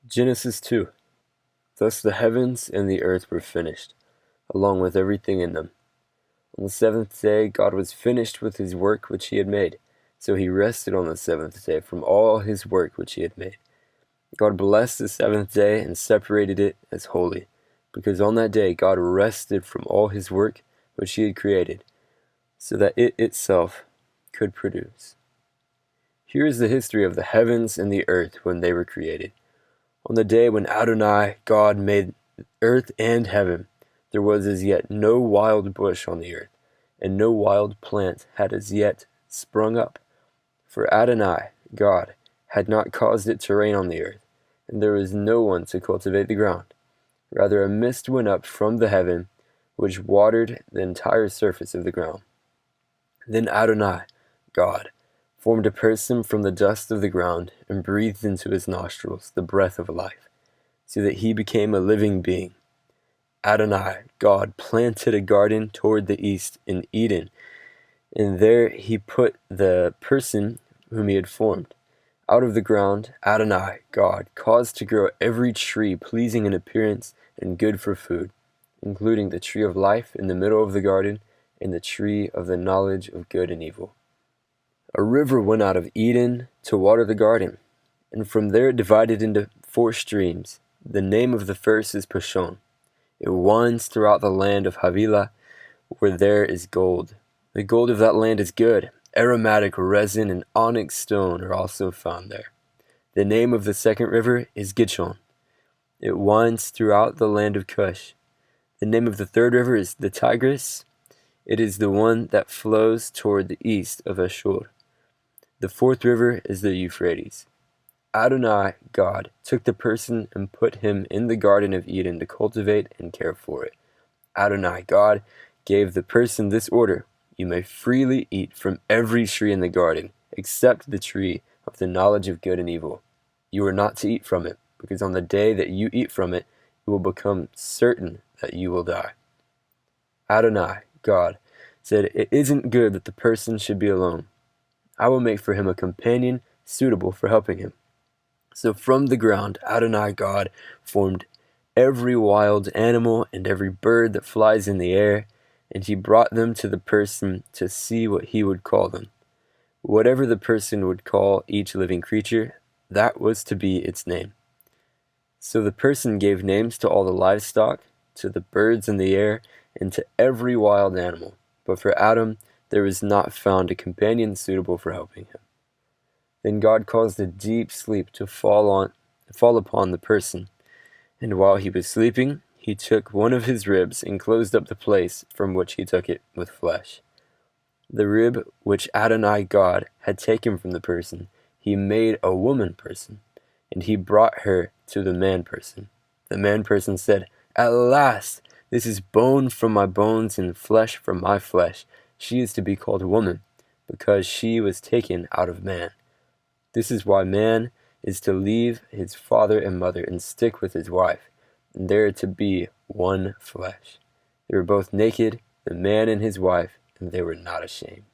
Genesis 2. Thus the heavens and the earth were finished, along with everything in them. On the seventh day God was finished with his work which he had made, so he rested on the seventh day from all his work which he had made. God blessed the seventh day and separated it as holy, because on that day God rested from all his work which he had created, so that it itself could produce. Here is the history of the heavens and the earth when they were created. On the day when Adonai, God, made earth and heaven, there was as yet no wild bush on the earth, and no wild plant had as yet sprung up. For Adonai, God, had not caused it to rain on the earth, and there was no one to cultivate the ground. Rather a mist went up from the heaven, which watered the entire surface of the ground. Then Adonai, God, formed a person from the dust of the ground, and breathed into his nostrils the breath of life, so that he became a living being. Adonai, God, planted a garden toward the east in Eden, and there he put the person whom he had formed. Out of the ground, Adonai, God, caused to grow every tree pleasing in appearance and good for food, including the tree of life in the middle of the garden, and the tree of the knowledge of good and evil. A river went out of Eden to water the garden, and from there it divided into 4 streams. The name of the first is Pishon. It winds throughout the land of Havilah, where there is gold. The gold of that land is good. Aromatic resin and onyx stone are also found there. The name of the second river is Gishon. It winds throughout the land of Cush. The name of the third river is the Tigris. It is the one that flows toward the east of Ashur. The fourth river is the Euphrates. Adonai, God, took the person and put him in the Garden of Eden to cultivate and care for it. Adonai, God, gave the person this order: you may freely eat from every tree in the garden, except the tree of the knowledge of good and evil. You are not to eat from it, because on the day that you eat from it, it will become certain that you will die. Adonai, God, said, it isn't good that the person should be alone. I will make for him a companion suitable for helping him. So from the ground Adonai God formed every wild animal and every bird that flies in the air, and he brought them to the person to see what he would call them. Whatever the person would call each living creature, that was to be its name. So the person gave names to all the livestock, to the birds in the air, and to every wild animal. But for Adam there was not found a companion suitable for helping him. Then God caused a deep sleep to fall upon the person, and while he was sleeping, he took one of his ribs and closed up the place from which he took it with flesh. The rib which Adonai God had taken from the person, he made a woman person, and he brought her to the man person. The man person said, "At last, this is bone from my bones and flesh from my flesh. She is to be called woman, because she was taken out of man. This is why man is to leave his father and mother and stick with his wife, and they are to be one flesh." They were both naked, the man and his wife, and they were not ashamed.